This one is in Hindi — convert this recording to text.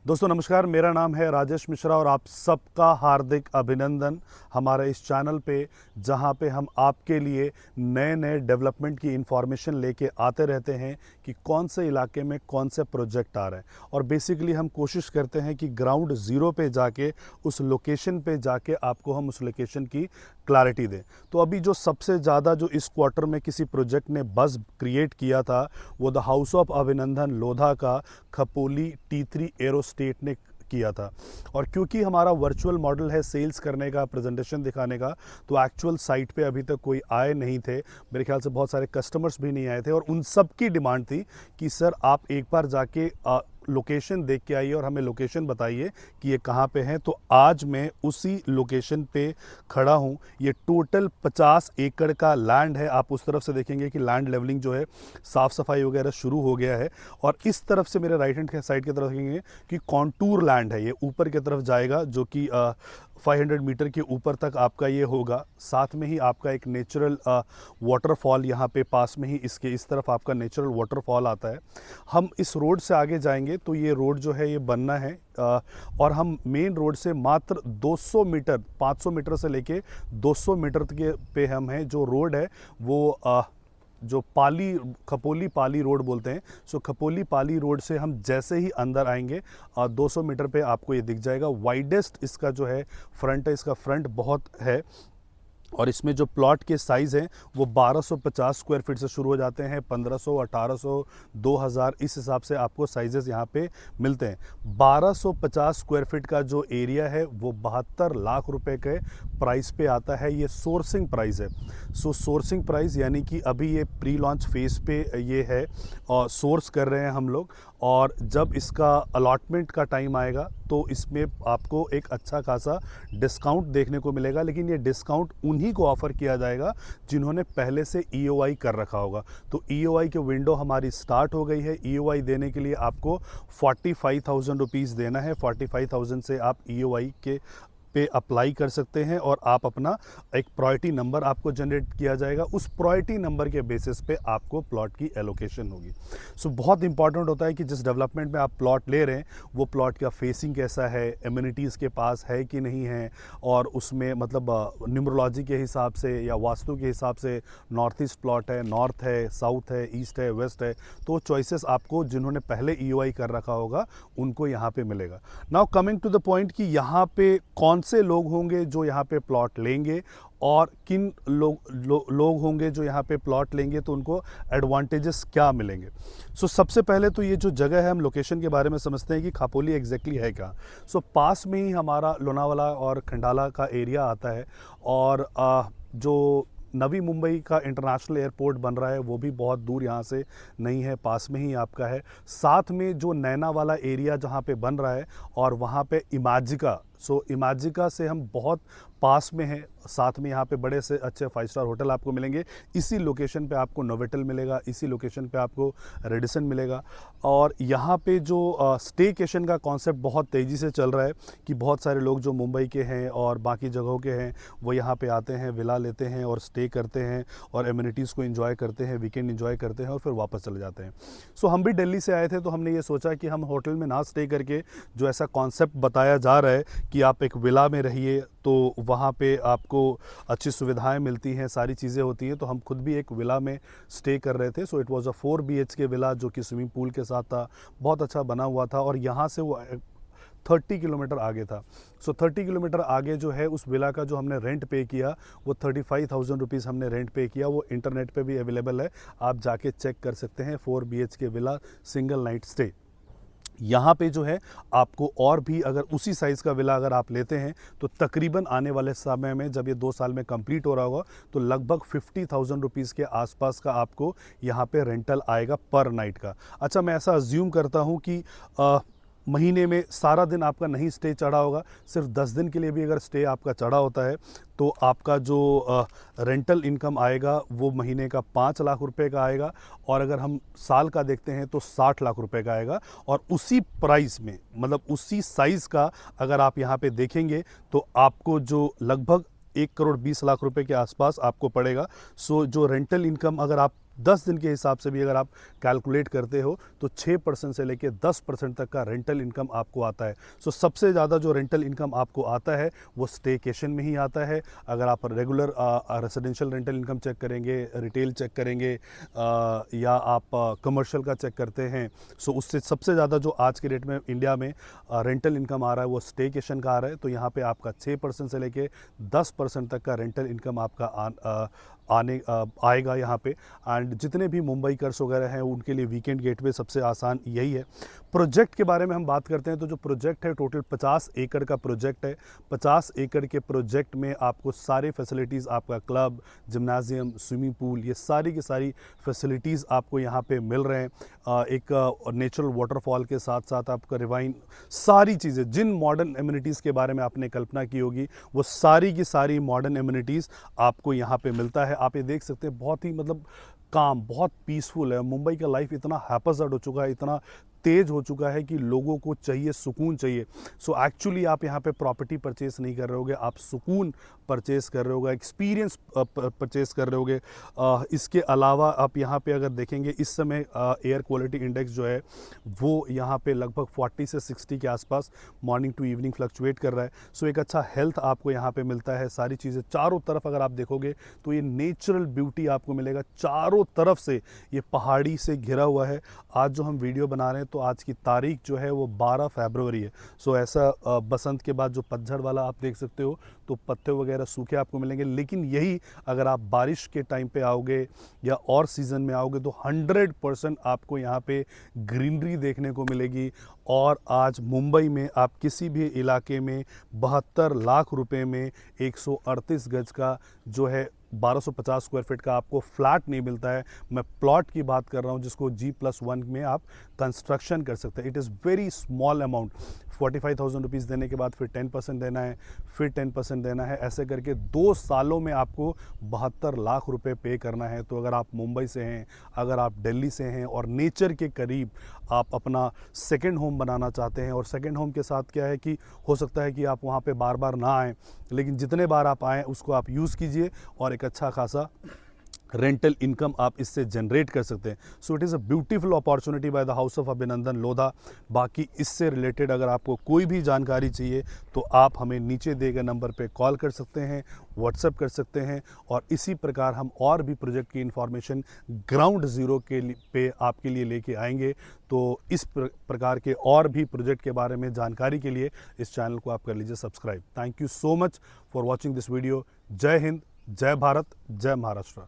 दोस्तों नमस्कार, मेरा नाम है राजेश मिश्रा और आप सबका हार्दिक अभिनंदन हमारे इस चैनल पे, जहां पे हम आपके लिए नए नए डेवलपमेंट की इंफॉर्मेशन लेके आते रहते हैं कि कौन से इलाके में कौन से प्रोजेक्ट आ रहे हैं। और बेसिकली हम कोशिश करते हैं कि ग्राउंड ज़ीरो पे जाके उस लोकेशन पे जाके आपको हम उस लोकेशन की क्लैरिटी दें। तो अभी जो सबसे ज़्यादा जो इस क्वार्टर में किसी प्रोजेक्ट ने बज़ क्रिएट किया था वो द हाउस ऑफ अभिनंदन लोधा का खपोली T3 एरोस्टेट ने किया था। और क्योंकि हमारा वर्चुअल मॉडल है सेल्स करने का, प्रेजेंटेशन दिखाने का, तो एक्चुअल साइट पे अभी तक कोई आए नहीं थे। मेरे ख्याल से बहुत सारे कस्टमर्स भी नहीं आए थे और उन सब की डिमांड थी कि सर आप एक बार जाके लोकेशन देख के आइए और हमें लोकेशन बताइए कि ये कहाँ पे है। तो आज मैं उसी लोकेशन पे खड़ा हूँ। ये टोटल 50 एकड़ का लैंड है। आप उस तरफ से देखेंगे कि लैंड लेवलिंग जो है, साफ़ सफाई वगैरह शुरू हो गया है। और इस तरफ से मेरे राइट हैंड साइड की तरफ देखेंगे कि कॉन्टूर लैंड है, ये ऊपर की तरफ जाएगा जो कि 500 मीटर के ऊपर तक आपका ये होगा। साथ में ही आपका एक नेचुरल वाटरफॉल यहाँ पे पास में ही इसके इस तरफ आपका नेचुरल वाटरफॉल आता है। हम इस रोड से आगे जाएंगे तो ये रोड जो है ये बनना है और हम मेन रोड से मात्र 200 मीटर 500 मीटर से लेके 200 मीटर के पे हम हैं। जो रोड है वो जो खपोली पाली रोड बोलते हैं। सो खपोली पाली रोड से हम जैसे ही अंदर आएंगे 200 मीटर पे आपको ये दिख जाएगा। वाइडेस्ट इसका जो है फ्रंट है, इसका फ्रंट बहुत है। और इसमें जो प्लॉट के साइज़ हैं वो 1250 स्क्वायर फीट से शुरू हो जाते हैं, 1500, 1800, 2000 इस हिसाब से आपको साइजेस यहाँ पे मिलते हैं। 1250 स्क्वायर फीट का जो एरिया है वो 72 लाख रुपए के प्राइस पे आता है। ये सोर्सिंग प्राइस है। सो सोर्सिंग प्राइस यानी कि अभी ये प्री लॉन्च फेज़ पे ये है और सोर्स कर रहे हैं हम लोग। और जब इसका अलॉटमेंट का टाइम आएगा तो इसमें आपको एक अच्छा खासा डिस्काउंट देखने को मिलेगा। लेकिन ये डिस्काउंट उन्हीं को ऑफ़र किया जाएगा जिन्होंने पहले से EOI कर रखा होगा। तो EOI की विंडो हमारी स्टार्ट हो गई है। EOI देने के लिए आपको 45,000 रुपीज़ देना है। 45,000 से आप EOI के पे अप्लाई कर सकते हैं और आप अपना एक प्रायोरिटी नंबर आपको जनरेट किया जाएगा। उस प्रायोरिटी नंबर के बेसिस पे आपको प्लॉट की एलोकेशन होगी। सो बहुत इंपॉर्टेंट होता है कि जिस डेवलपमेंट में आप प्लॉट ले रहे हैं वो प्लॉट का फेसिंग कैसा है, एम्यूनिटीज़ के पास है कि नहीं है, और उसमें मतलब न्यूमरोलॉजी के हिसाब से या वास्तु के हिसाब से नॉर्थ ईस्ट प्लॉट है, नॉर्थ है, साउथ है, ईस्ट है, वेस्ट है। तो चॉइसेस आपको जिन्होंने पहले EOI कर रखा होगा उनको यहाँ पे मिलेगा। Now coming to the point कि यहाँ पे कौन से लोग होंगे जो यहाँ पे प्लॉट लेंगे और किन लोग होंगे जो यहाँ पे प्लॉट लेंगे तो उनको एडवांटेजेस क्या मिलेंगे। सो सबसे पहले तो ये जो जगह है, हम लोकेशन के बारे में समझते हैं कि खपोली एग्जैक्टली है क्या। सो पास में ही हमारा लोनावाला और खंडाला का एरिया आता है और जो नवी मुंबई का इंटरनेशनल एयरपोर्ट बन रहा है वो भी बहुत दूर यहाँ से नहीं है, पास में ही आपका है। साथ में जो नैना वाला एरिया जहाँ पे बन रहा है और वहाँ पे इमाजिका, सो इमाजिका से हम बहुत पास में हैं। साथ में यहाँ पे बड़े से अच्छे 5 स्टार होटल आपको मिलेंगे। इसी लोकेशन पे आपको नोवेटल मिलेगा, इसी लोकेशन पे आपको रेडिसन मिलेगा। और यहाँ पे जो स्टेकेशन का कॉन्सेप्ट बहुत तेज़ी से चल रहा है कि बहुत सारे लोग जो मुंबई के हैं और बाकी जगहों के हैं वो यहाँ पे आते हैं, विला लेते हैं और स्टे करते हैं और एम्यूनिटीज़ को एंजॉय करते हैं, वीकेंड एंजॉय करते हैं और फिर वापस चले जाते हैं। सो हम भी दिल्ली से आए थे तो हमने ये सोचा कि हम होटल में ना स्टे करके जो ऐसा कॉन्सेप्ट बताया जा रहा है कि आप एक विला में रहिए तो वहाँ पे आपको अच्छी सुविधाएं मिलती हैं, सारी चीज़ें होती हैं। तो हम खुद भी एक विला में स्टे कर रहे थे। So it was a 4 BHK villa जो कि स्विमिंग पूल के साथ था, बहुत अच्छा बना हुआ था। और यहाँ से वो 30 किलोमीटर आगे था। सो 30 किलोमीटर आगे जो है उस विला का जो हमने रेंट पे किया वो 35,000 रुपीज़ हमने रेंट पे किया। वो इंटरनेट पे भी अवेलेबल है, आप जाके चेक कर सकते हैं। 4 BHK villa, single night stay. यहाँ पे जो है आपको और भी, अगर उसी साइज़ का विला अगर आप लेते हैं तो तकरीबन आने वाले समय में जब ये 2 साल में कंप्लीट हो रहा होगा तो लगभग 50,000 रुपीज़ के आसपास का आपको यहाँ पे रेंटल आएगा पर नाइट का। अच्छा, मैं ऐसा अज्यूम करता हूँ कि महीने में सारा दिन आपका नहीं स्टे चढ़ा होगा, सिर्फ 10 दिन के लिए भी अगर स्टे आपका चढ़ा होता है तो आपका जो रेंटल इनकम आएगा वो महीने का 5 लाख रुपए का आएगा। और अगर हम साल का देखते हैं तो 60 लाख रुपए का आएगा। और उसी प्राइस में, मतलब उसी साइज़ का अगर आप यहाँ पे देखेंगे तो आपको जो लगभग 1 करोड़ 20 लाख रुपए के आसपास आपको पड़ेगा। सो जो रेंटल इनकम अगर आप 10 दिन के हिसाब से भी अगर आप कैलकुलेट करते हो तो 6% से लेके 10% तक का रेंटल इनकम आपको आता है। सो सबसे ज़्यादा जो रेंटल इनकम आपको आता है वो स्टेकेशन में ही आता है। अगर आप regular residential rental income check करेंगे, रिटेल चेक करेंगे या आप कमर्शियल का चेक करते हैं, सो उससे सबसे ज़्यादा जो आज के डेट में इंडिया में रेंटल इनकम आ रहा है वो स्टेकेशन का आ रहा है। तो यहाँ पे आपका 6% से लेके 10% तक का रेंटल इनकम आपका आएगा यहाँ पे। एंड जितने भी मुंबई कर्स वगैरह हैं उनके लिए वीकेंड गेटवे सबसे आसान यही है। प्रोजेक्ट के बारे में हम बात करते हैं तो जो प्रोजेक्ट है टोटल 50 एकड़ का प्रोजेक्ट है। 50 एकड़ के प्रोजेक्ट में आपको सारे फैसिलिटीज़, आपका क्लब, जिम्नाजियम, स्विमिंग पूल, ये सारी की सारी फैसिलिटीज़ आपको यहाँ पे मिल रहे हैं। एक नेचुरल वाटरफॉल के साथ साथ आपका रिवाइन, सारी चीज़ें जिन मॉडर्न एमिनिटीज़ के बारे में आपने कल्पना की होगी वो सारी की सारी मॉडर्न एमिनिटीज़ आपको यहाँ पे मिलता है। आप ये देख सकते हैं, बहुत ही मतलब काम, बहुत पीसफुल है। मुंबई का लाइफ इतना हैपसड हो चुका है, इतना तेज़ हो चुका है कि लोगों को चाहिए, सुकून चाहिए। सो एक्चुअली आप यहाँ पे प्रॉपर्टी परचेस नहीं कर रहे होगे, आप सुकून परचेस कर रहे होगे, एक्सपीरियंस परचेस कर रहे होगे। इसके अलावा आप यहाँ पे अगर देखेंगे इस समय एयर क्वालिटी इंडेक्स जो है वो यहाँ पे लगभग 40 से 60 के आसपास मॉर्निंग टू इवनिंग फ्लक्चुएट कर रहा है। सो एक अच्छा हेल्थ आपको यहाँ पे मिलता है। सारी चीज़ें चारों तरफ अगर आप देखोगे तो ये नेचुरल ब्यूटी आपको मिलेगा। चारों तरफ से ये पहाड़ी से घिरा हुआ है। आज जो हम वीडियो बना रहे हैं तो आज की तारीख जो है वो 12 फरवरी है। सो ऐसा बसंत के बाद जो पतझड़ वाला आप देख सकते हो तो पत्ते वगैरह सूखे आपको मिलेंगे। लेकिन यही अगर आप बारिश के टाइम पे आओगे या और सीज़न में आओगे तो 100% आपको यहाँ पे ग्रीनरी देखने को मिलेगी। और आज मुंबई में आप किसी भी इलाके में 72 लाख रुपए में 138 गज का जो है 1250 स्क्वायर फीट का आपको फ्लैट नहीं मिलता है। मैं प्लॉट की बात कर रहा हूँ जिसको G+1 में आप कंस्ट्रक्शन कर सकते हैं। It is very small amount. 45,000 rupees देने के बाद फिर 10% देना है, फिर 10% देना है, ऐसे करके 2 सालों में आपको 72 लाख रुपए पे करना है। तो अगर आप मुंबई से हैं, अगर आप दिल्ली से हैं और नेचर के करीब आप अपना सेकेंड होम बनाना चाहते हैं, और सेकेंड होम के साथ क्या है कि हो सकता है कि आप वहाँ पे बार बार ना आएँ, लेकिन जितने बार आप आएँ उसको आप यूज़ कीजिए और एक अच्छा खासा रेंटल इनकम आप इससे जनरेट कर सकते हैं। So it is a beautiful opportunity by the house of अभिनंदन लोधा। बाकी इससे रिलेटेड अगर आपको कोई भी जानकारी चाहिए तो आप हमें नीचे दिए गए नंबर पे कॉल कर सकते हैं, व्हाट्सएप कर सकते हैं, और इसी प्रकार हम और भी प्रोजेक्ट की इन्फॉर्मेशन ग्राउंड ज़ीरो के पे आपके लिए लेके आएंगे। तो इस प्रकार के और भी प्रोजेक्ट के बारे में जानकारी के लिए इस चैनल को आप कर लीजिए subscribe. Thank you so much for watching this video. जय हिंद, जय भारत, जय महाराष्ट्र।